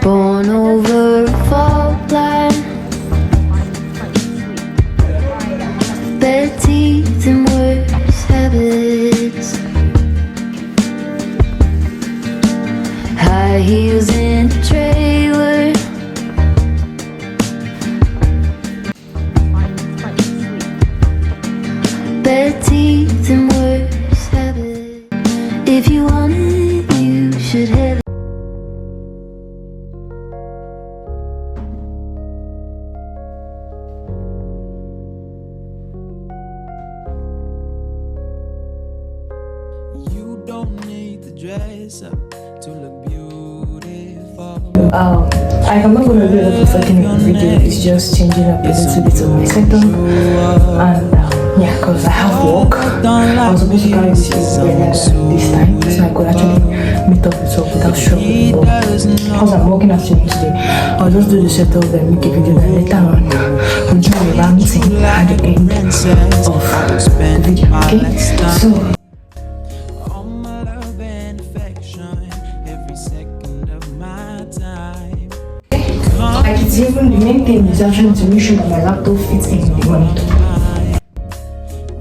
Born over a fault line, bad teeth and worse habits, high heels in a trailer, bad teeth and worse habits. If you want it, you should have it. You don't need to dress up to look beautiful. I'm not going to be able to second the video. It's just changing up a little bit of my setup, and yeah, because I have work. I was supposed to carry this this time, so I could actually meet up with her without struggling. But because I'm working afternoon today, I'll just do the setup and make a video, and later on we'll do the ranting at the end of the video. Okay, so. Even the main thing is actually to make sure that my laptop fits in the monitor.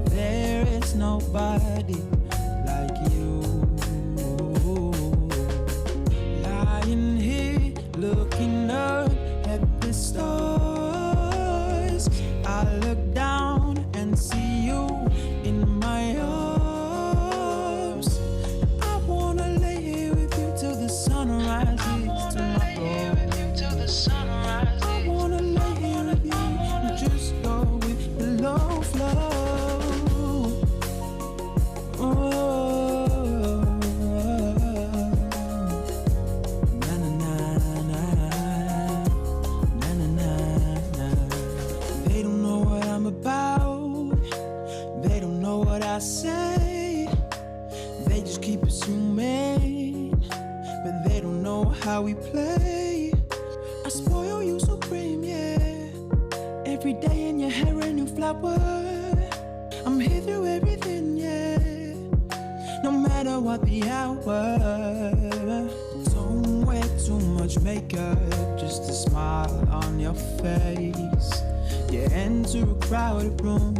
There is nobody like you, lying here looking up at the stars. I look down and see you in my arms. I wanna lay here with you till the sun rises tomorrow. How we play, I spoil you supreme, yeah. Every day in your hair a new flower. I'm here through everything, yeah. No matter what the hour. Don't wear too much makeup, just a smile on your face. You enter a crowded room,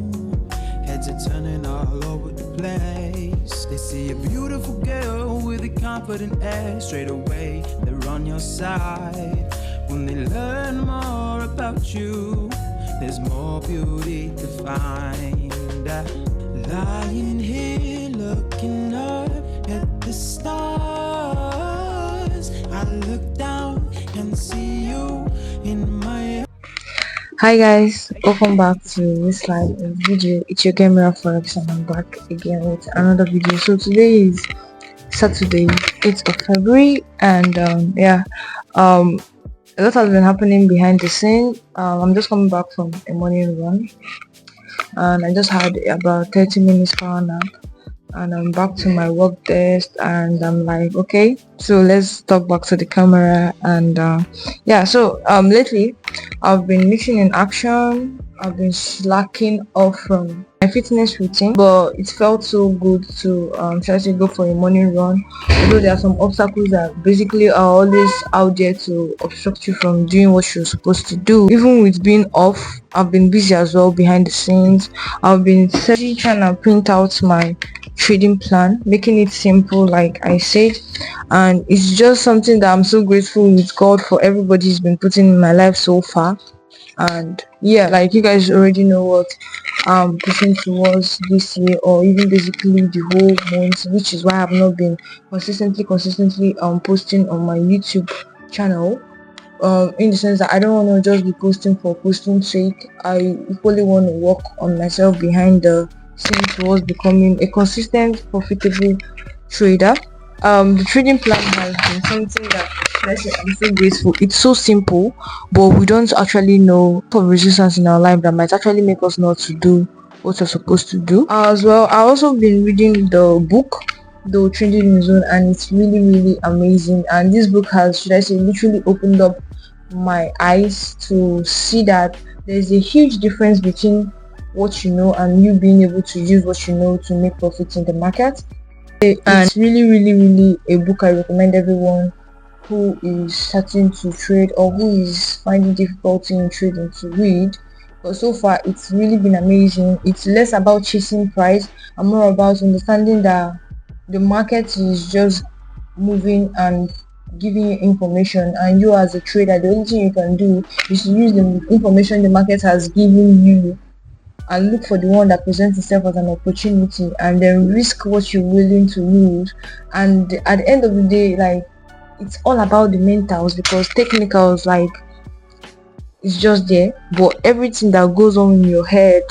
heads are turning all over the place. They see a beautiful girl with a confident air. Straight away, they're on your side. When they learn more about you, there's more beauty to find. Lying here looking up at the stars, I look down and see you in my. Hi guys, welcome back to this live video. It's your camera forex, and I'm back again with another video. So today is Saturday, 8th of February, and a lot has been happening behind the scene. I'm just coming back from a morning run, and I just had about 30 minutes power nap, and I'm back to my work desk, and I'm like, okay, so let's talk back to the camera. And lately I've been mixing in action. I've been slacking off from my fitness routine, but it felt so good to try to go for a morning run, although there are some obstacles that basically are always out there to obstruct you from doing what you're supposed to do. Even with being off, I've been busy as well behind the scenes. I've been trying to print out my trading plan, making it simple like I said, and it's just something that I'm so grateful with God for everybody who's been putting in my life so far. And yeah, like you guys already know what I'm pushing towards this year, or even basically the whole month, which is why I have not been consistently posting on my YouTube channel, in the sense that I don't want to just be posting for posting sake. I equally want to work on myself behind the scenes towards becoming a consistent, profitable trader. The trading plan has been something that I'm so grateful. It's so simple, but we don't actually know for resistance in our life that might actually make us not to do what we're supposed to do. As well, I also been reading the book, The Trading Zone, and it's really amazing. And this book has, literally opened up my eyes to see that there's a huge difference between what you know and you being able to use what you know to make profits in the market. And it's really a book I recommend everyone who is starting to trade or who is finding difficulty in trading to read. But so far it's really been amazing. It's less about chasing price and more about understanding that the market is just moving and giving you information, and you as a trader, the only thing you can do is to use the information the market has given you and look for the one that presents itself as an opportunity, and then risk what you're willing to lose. And at the end of the day, like, it's all about the mentals, because technicals, like, it's just there, but everything that goes on in your head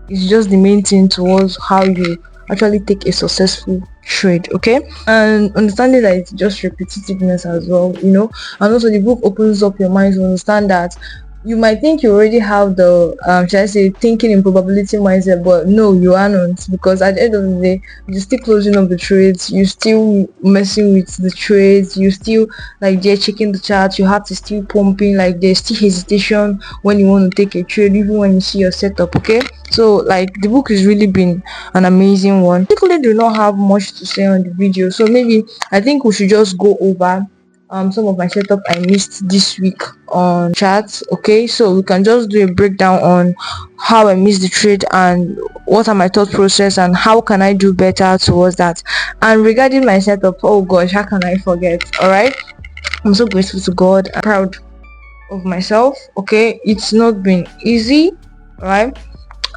is just the main thing towards how you actually take a successful trade. Okay, and understanding that it's just repetitiveness as well, and also the book opens up your mind to understand that you might think you already have the should I say thinking in probability mindset, but no, you are not, because at the end of the day you're still closing up the trades, you still messing with the trades, you still like they're checking the chart, you have to still pumping, like there's still hesitation when you want to take a trade even when you see your setup. Okay, so like the book has really been an amazing one. Particularly do not have much to say on the video, so maybe I think we should just go over some of my setup I missed this week on chat. Okay, so we can just do a breakdown on how I missed the trade and what are my thought process and how can I do better towards that. And regarding my setup, oh gosh, how can I forget? All right, I'm so grateful to God. I'm proud of myself. Okay, it's not been easy, right?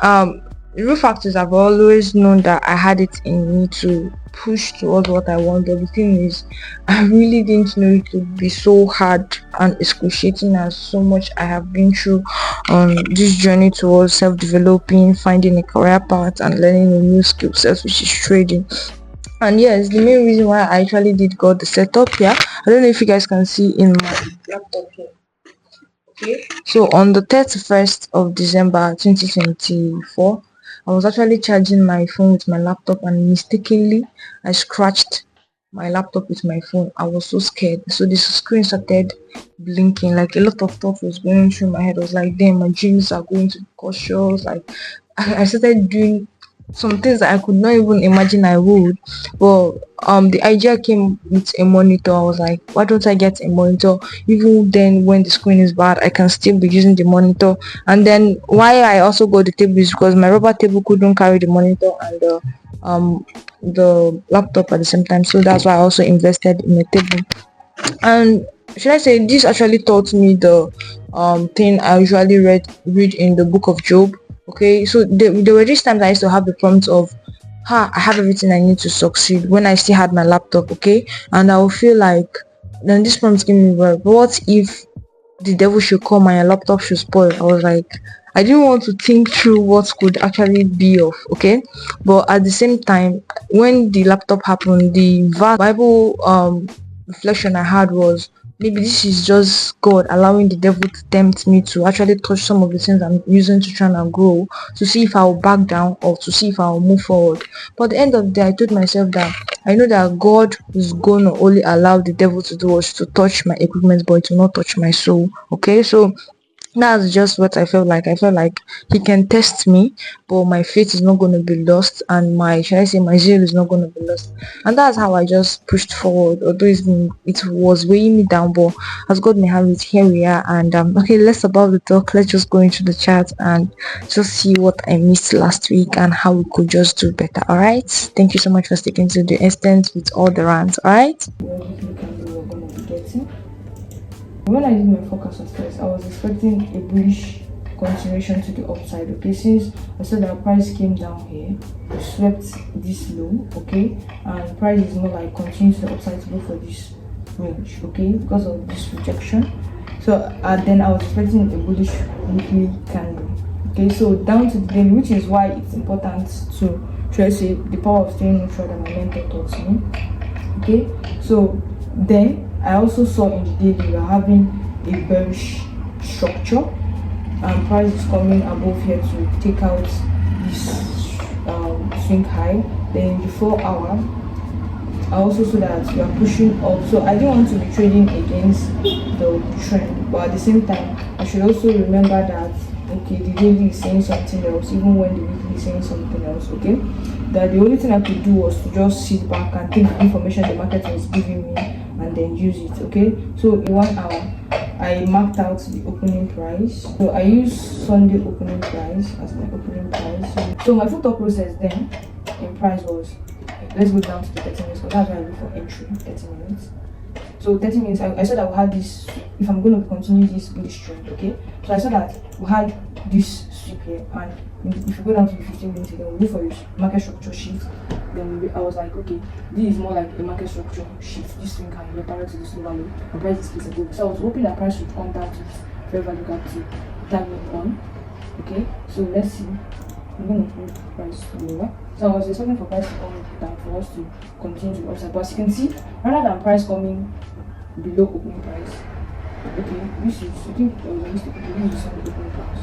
The real fact is I've always known that I had it in me to push towards what I want, but the thing is I really didn't know it would be so hard and excruciating as so much I have been through on this journey towards self-developing, finding a career path and learning a new skill set, which is trading. And yes, the main reason why I actually did got the setup here, I don't know if you guys can see in my laptop here. Okay, so on the 31st of December 2024, I was actually charging my phone with my laptop and mistakenly I scratched my laptop with my phone. I was so scared, so the screen started blinking, like a lot of thoughts was going through my head. I was like, damn, my dreams are going to be cautious. Like I started doing some things that I could not even imagine I would. But the idea came with a monitor. I was like, why don't I get a monitor? Even then when the screen is bad, I can still be using the monitor. And then why I also got the table is because my rubber table couldn't carry the monitor and the laptop at the same time, so that's why I also invested in a table. And should I say, this actually taught me the thing I usually read in the book of Job. Okay, so there were these times I used to have the prompt of I have everything I need to succeed when I still had my laptop. Okay, and I will feel like then this prompt gave me, well, what if the devil should come and your laptop should spoil? I was like, I didn't want to think through what could actually be off. Okay, but at the same time, when the laptop happened, the Bible reflection I had was, maybe this is just God allowing the devil to tempt me to actually touch some of the things I'm using to try and grow, to see if I'll back down or to see if I'll move forward. But at the end of the day, I told myself that I know that God is going to only allow the devil to do was to touch my equipment, but it will not touch my soul. Okay, so that's just what I felt like. I felt like he can test me, but my faith is not going to be lost, and my zeal is not going to be lost. And that's how I just pushed forward. Although it was weighing me down, but as God may have it, here we are. And okay, less about the talk. Let's just go into the chat and just see what I missed last week and how we could just do better. All right. Thank you so much for sticking to the extent with all the rants. All right. When I did my forecast at first, I was expecting a bullish continuation to the upside. Okay, since I saw that price came down here, it swept this low. Okay, and price is more like continues to the upside to go for this range. Okay, because of this rejection. So then I was expecting a bullish weekly candle. Okay, so down to the daily, which is why it's important to try to say the power of staying neutral that my mentor taught me. Okay, so then I also saw in the daily we are having a bearish structure and price is coming above here to take out this swing high. Then in the 4 hour I also saw that we are pushing up, so I didn't want to be trading against the trend, but at the same time I should also remember that okay, the daily is saying something else even when the weekly is saying something else. Okay, that the only thing I could do was to just sit back and take the information the market was giving me and and then use it. Okay, so in 1 hour I marked out the opening price. So I use Sunday opening price as my opening price. So my full thought process then in price was, let's go down to the 30 minutes, because that's why I look for entry 30 minutes. So 30 minutes, I said that we had this, if I'm going to continue this bullish trend, okay? So I said that we had this sweep here, and if you go down to the 15 minutes again, we'll go for a market structure shift. Then I was like, okay, this is more like a market structure shift. This swing can be parallel to this lower low, and price is placed above. So I was hoping that price would contact with fair value gap to target on. Okay, so let's see. I'm going to put price lower. So I was expecting for price to come down for us to continue to upside. But as you can see, rather than price coming below opening price, okay, this is, I think there was a mistake. Okay, this is the opening price.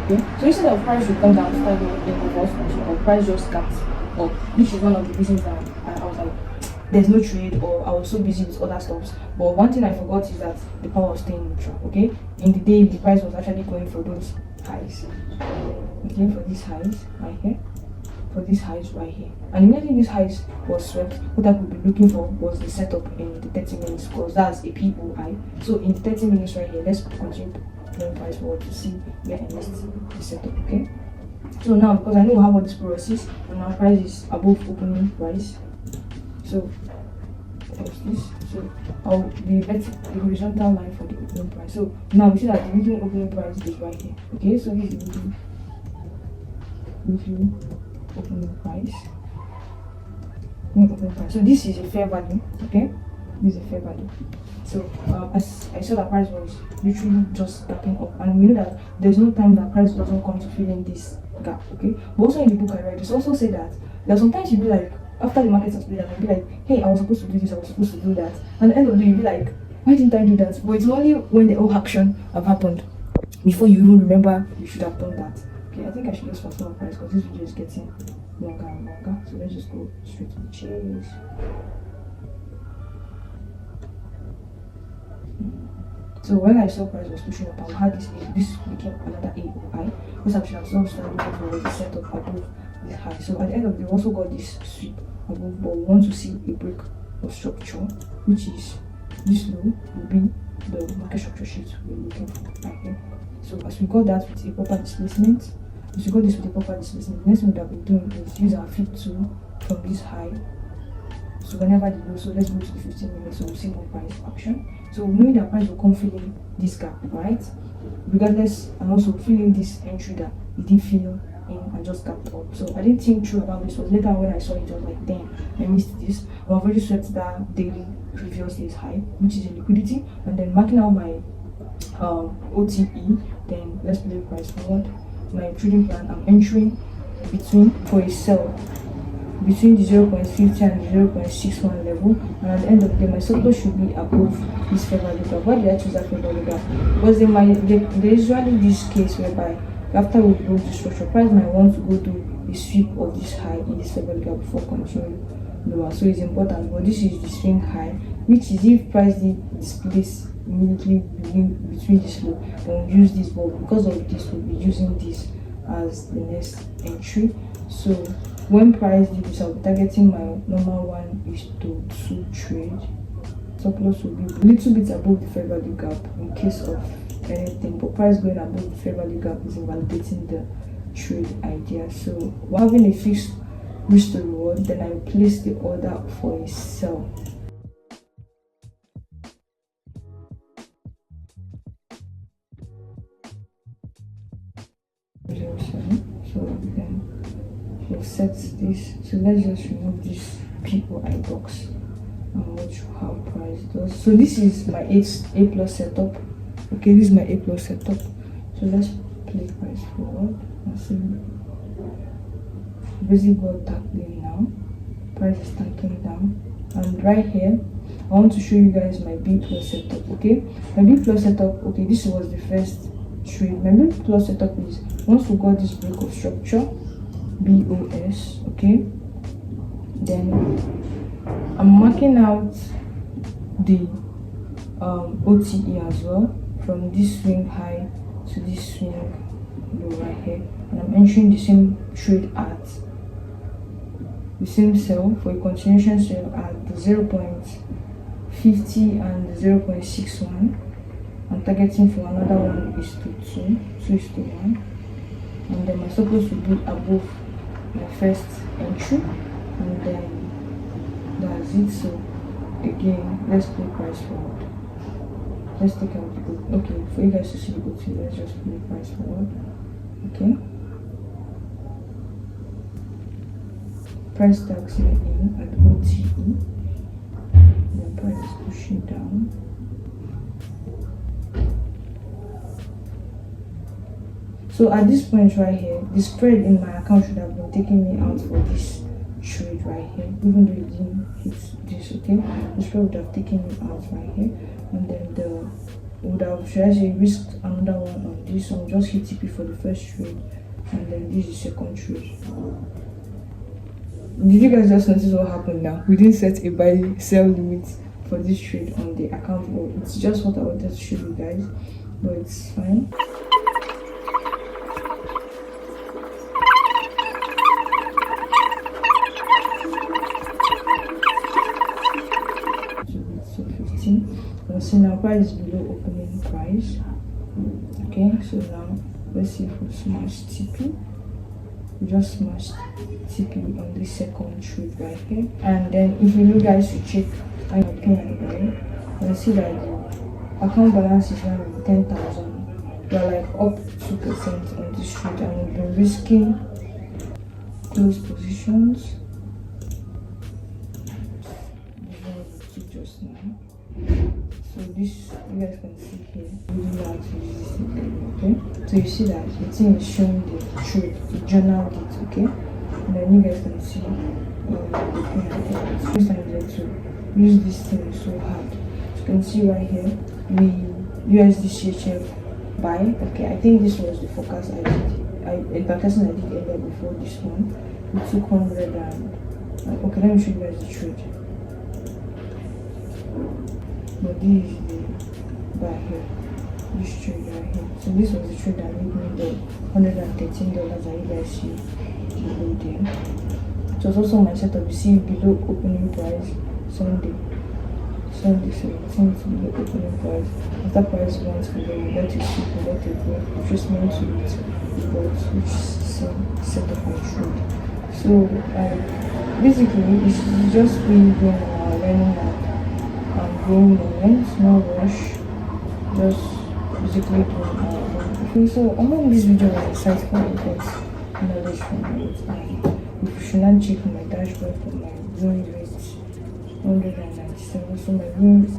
Okay, so instead of price should come down to start in the first function, or price just gapped up, which is one of the reasons that I was like, there's no trade, or I was so busy with other stuffs. But one thing I forgot is that the power was staying neutral. Okay, in the day the price was actually going for those highs. Okay, for these highs right here, for these highs right here, and immediately these highs was swept. What I could be looking for was the setup in the 30 minutes, because that's a POI. So in the 30 minutes right here, let's continue playing price forward to see where I missed the setup. Okay, so now because I know how much this process, and now price is above opening price, so what's this? So I'll the horizontal line for the opening price. So now we see that the weekly opening price is right here. Okay, so this is the weekly opening price. So this is a fair value. Okay, this is a fair value. So as I saw, that price was literally just tapping up, and we know that there's no time that price doesn't come to fill in this gap. Okay, but also in the book I read, it's also say that there are sometimes you be like, after the market has played out, you'll be like, hey, I was supposed to do this, I was supposed to do that, and at the end of the day you'll be like, why didn't I do that? But it's only when the whole action have happened before you even remember you should have done that. Okay, I think I should just fast forward price, because this video is getting longer and longer. So let's just go straight to the chase. So when I saw price was pushing up, I had this became another AOI, which I should have started looking for the setup above this high. So at the end of the day, we also got this sweep above, but we want to see a break of structure, which is this low will be the market structure shift we're looking for right here. So as we got that with a proper displacement, as we got this with a proper displacement, the next thing we have been doing is use our flip tool from this high. So whenever the low, so let's go to the 15 minutes, so we'll see more price action. So knowing that price will come fill in this gap, right? Regardless, and also filling this entry that it didn't fill in and just gapped up. So I didn't think through about this. So later when I saw it, I was like, damn, I missed this. I've already swept that daily previous day's high, which is a liquidity, and then marking out my OTE. Then let's play price forward. My trading plan, I'm entering between for a sell between the 0.50 and the 0.61 level, and at the end of the day my stop loss should be above this fair value gap. Why did I choose that fair value gap? Because there is usually this case whereby after we broke the structure, price might want to go do a sweep of this high in this fair value gap before continuing lower. So it's important, but this is the swing high, which is if price did displace immediately between this low, then we'll use this, but because of this we'll be using this as the next entry. So when price did this, I'll be targeting my normal 1:2 trade. Stop loss will be a little bit above the fair value gap in case of anything, but price going above the fair value gap is invalidating the trade idea. So while having a fixed risk to reward, then I place the order for a sell. So then we'll set this. So let's just remove this POI box and watch how price does. So this is my A plus setup. Okay, this is my A plus setup. So let's play price forward and see. Basically got tackling now. Price is tackling down. And right here, I want to show you guys my B plus setup. Okay, my B plus setup. Okay, this was the first trade. My B plus setup is once we got this break of structure, BOS. Okay, then I'm marking out the OTE as well, from this swing high to this swing low right here, and I'm entering the same trade at the same sell for a continuation sell at the 0.50 and the 0.61. I'm targeting for another one is to 2 is to 1, and then I'm supposed to be above my first entry, and then that's it. So again, let's play price forward. Let's take out the go. Okay, for you guys to see the go to, let's just play price forward. Okay, price tags me in at OTE, the price is pushing down. So at this point right here, the spread in my account should have been taking me out for this trade right here, even though it didn't hit this. Okay, the spread would have taken me out right here, and then the would have, should I say, risked another one on this one, just hit TP for the first trade, and then this is the second trade. Did you guys just notice what happened now? We didn't set a buy sell limit for this trade on the account, but it's just what I wanted to show you guys, but it's fine. So now price is below opening price. Okay, so now let's see if we smash TP. We just smashed TP on the second trade right here, and then if you look guys, you check and you can see that the account balance is now 10,000. We're like up 2% on this trade, and we've been risking close positions. Just now. So this, you guys can see here, okay? So you see that the thing is showing the trade, the journal date, okay? And then you guys can see the first time there to use this thing so hard. So you can see right here, we USD CHF buy, okay? I think this was the forecast I did. A backtesting I did earlier before this one. We took 100 and okay, let me show you guys the trade. But this is the buy here, this trade right here. So this was the trade that made me the $113 that you guys see below there. It was also my setup. You see below opening price Sunday 17th below opening price. After price went below, we let it sit, we let it go. Adjustment to it, which set up my trade. So basically it's just being learning that growing moments, no rush, just basically doing okay, so I hope this video was insightful and got knowledge from it, and if you should not check my dashboard for my win rate 197, so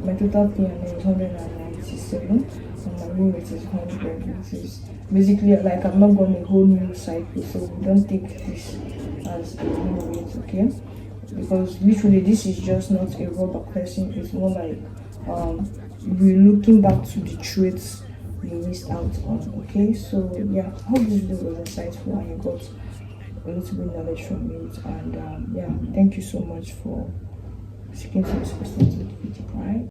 my total P&L is 197 and my win rate is 100, which is basically like I'm not going a whole new cycle, so we don't take this as a win rate, okay? Because literally this is just not a raw backtesting, it's more like we're looking back to the trades we missed out on, okay? So yeah, I hope this video was insightful and you got a little bit knowledge from it, and yeah, thank you so much for sticking to this extent of the video, right?